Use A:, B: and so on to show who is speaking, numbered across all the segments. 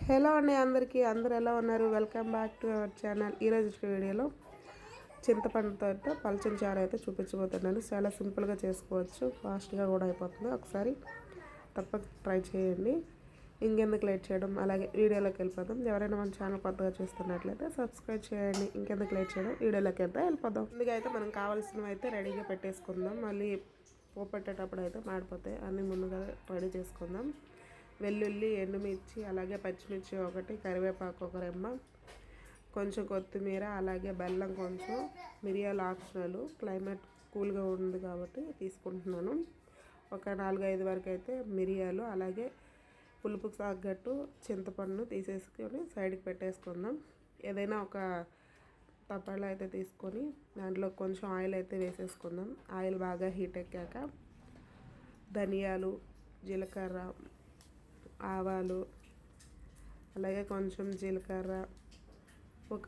A: Hello అండి అందరికీ, అందరూ ఎలా ఉన్నారు? Welcome back to our channel. ఈరోజు వీడియోలో చింతపండుతో అయితే పల్చని చారు అయితే చూపించబోతున్నాను. చాలా సింపుల్గా చేసుకోవచ్చు, ఫాస్ట్గా కూడా అయిపోతుంది. ఒకసారి తప్పక ట్రై చేయండి. ఇంకెందుకు లేట్ చేయడం, అలాగే వీడియోలోకి వెళ్ళిపోదాం. ఎవరైనా మన ఛానల్ కొత్తగా చూస్తున్నట్లయితే సబ్స్క్రైబ్ చేయండి. ఇంకెందుకు లేట్ చేయడం, వీడియోలోకి అయితే వెళ్ళిపోదాం. ముందుగా మనం కావాల్సినవి అయితే రెడీగా పెట్టేసుకుందాం. మళ్ళీ పోపెట్టేటప్పుడు అయితే మాడిపోతాయి. అన్నీ ముందుగా రెడీ చేసుకుందాం. వెల్లుల్లి, ఎండుమిర్చి, అలాగే పచ్చిమిర్చి ఒకటి, కరివేపాకు ఒక రెమ్మ, కొంచెం కొత్తిమీర, అలాగే బెల్లం కొంచెం, మిరియాలు ఆప్షనల్. క్లైమేట్ కూల్గా ఉంది కాబట్టి తీసుకుంటున్నాను. ఒక 4-5 వరకు అయితే మిరియాలు, అలాగే పులుపుకు తగ్గట్టు చింతపండు తీసేసుకొని సైడ్కి పెట్టేసుకుందాం. ఏదైనా ఒక తపాలా అయితే తీసుకొని దాంట్లో కొంచెం ఆయిల్ అయితే వేసేసుకుందాం. ఆయిల్ బాగా హీట్ ఎక్కాక ధనియాలు, జీలకర్ర, ఆవాలు, అలాగే కొంచెం జీలకర్ర, ఒక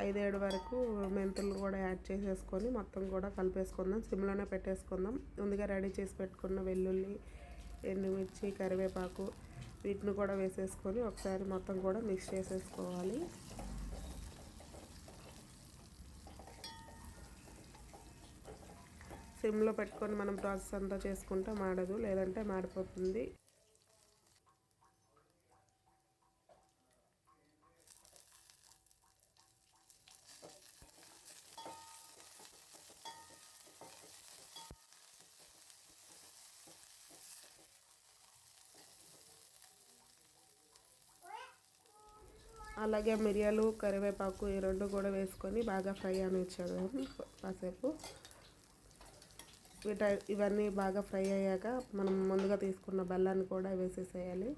A: 5-7 వరకు మెంతులు కూడా యాడ్ చేసేసుకొని మొత్తం కూడా కలిపేసుకుందాం. సిమ్లోనే పెట్టేసుకుందాం. ముందుగా రెడీ చేసి పెట్టుకున్న వెల్లుల్లి, ఎండుమిర్చి, కరివేపాకు వీటిని కూడా వేసేసుకొని ఒకసారి మొత్తం కూడా మిక్స్ చేసేసుకోవాలి. సిమ్లో పెట్టుకొని మనం ప్రాసెస్ అంతా చేసుకుంటే మాడదు, లేదంటే మాడిపోతుంది. అలాగే మిరియాలు, కరివేపాకు ఈ రెండు కూడా వేసుకొని బాగా ఫ్రై అనిచ్చేద్దాం కాసేపు. ఇవన్నీ బాగా ఫ్రై అయ్యాక మనం ముందుగా తీసుకున్న బెల్లాన్ని కూడా వేసేసేయాలి.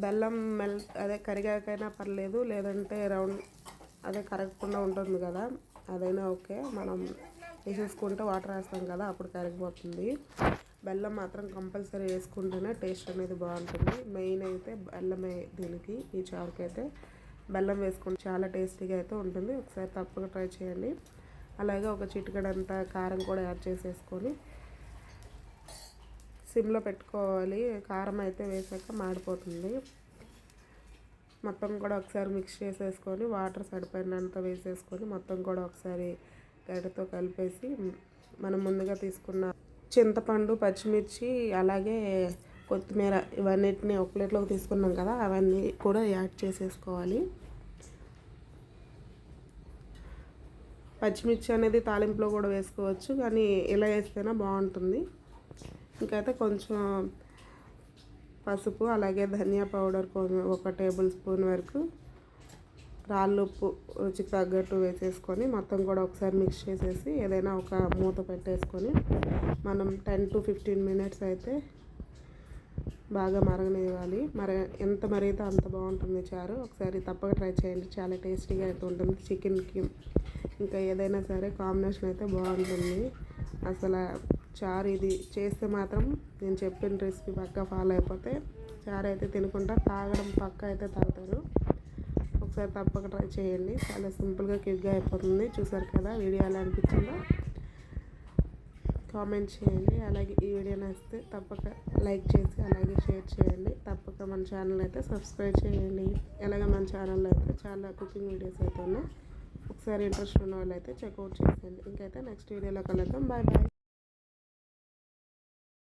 A: బెల్లం అదే కరిగాకైనా పర్లేదు, లేదంటే రౌండ్ కరగకుండా ఉంటుంది కదా, అదైనా ఓకే. మనం వేసేసుకుంటే వాటర్ వేస్తాం కదా, అప్పుడు కరిగిపోతుంది. బెల్లం మాత్రం కంపల్సరీ వేసుకుంటేనే టేస్ట్ అనేది బాగుంటుంది. మెయిన్ అయితే బెల్లమే దీనికి, ఈ చారుకి అయితే బెల్లం వేసుకుంటే చాలా టేస్టీగా అయితే ఉంటుంది. ఒకసారి తప్పక ట్రై చేయండి. అలాగే ఒక చిటికెడంతా కారం కూడా యాడ్ చేసేసుకొని సిమ్లో పెట్టుకోవాలి. కారం అయితే వేసాక మాడిపోతుంది. మొత్తం కూడా ఒకసారి మిక్స్ చేసేసుకొని వాటర్ సరిపోయినంత వేసేసుకొని మొత్తం కూడా ఒకసారి గడ్డతో కలిపేసి మనం ముందుగా తీసుకున్న చింతపండు, పచ్చిమిర్చి, అలాగే కొత్తిమీర ఇవన్నిటిని ఒక ప్లేట్లోకి తీసుకున్నాం కదా, అవన్నీ కూడా యాడ్ చేసేసుకోవాలి. పచ్చిమిర్చి అనేది తాలింపులో కూడా వేసుకోవచ్చు, కానీ ఇలా వేస్తేనే బాగుంటుంది. ఇంకైతే కొంచెం పసుపు, అలాగే ధనియా పౌడర్ 1 టేబుల్ స్పూన్ వరకు, రాళ్ళుప్పు రుచికి తగ్గట్టు వేసేసుకొని మొత్తం కూడా ఒకసారి మిక్స్ చేసేసి ఏదైనా ఒక మూత పెట్టేసుకొని మనం 10 to 15 మినిట్స్ అయితే బాగా మరగనివ్వాలి. ఎంత మరిగితే అంత బాగుంటుంది చారు. ఒకసారి తప్పక ట్రై చేయండి, చాలా టేస్టీగా అయితే ఉంటుంది. చికెన్కి ఇంకా ఏదైనా సరే కాంబినేషన్ అయితే బాగుంటుంది. అసలు చారు ఇది చేస్తే మాత్రం నేను చెప్పిన రెసిపీ పక్కా ఫాలో అయిపోతే చారు అయితే తినకుండా తాగడం పక్కా అయితే తాగుతారు. ఒకసారి తప్పక ట్రై చేయండి, చాలా సింపుల్గా క్విక్గా అయిపోతుంది. చూసారు కదా, వీడియో ఎలా అనిపించిందో కామెంట్ చేయండి. అలాగే ఈ వీడియో నచ్చితే తప్పక లైక్ చేసి అలాగే షేర్ చేయండి. తప్పక మన ఛానల్ అయితే సబ్స్క్రైబ్ చేయండి. అలాగే మన ఛానల్లో అయితే చాలా కుకింగ్ వీడియోస్ అయితే ఉన్నాయి. ఒకసారి ఇంట్రెస్ట్ ఉన్న వాళ్ళు అయితే చెక్అవుట్ చేసేయండి. ఇంకైతే నెక్స్ట్ వీడియోలో కలుద్దాం. Bye bye.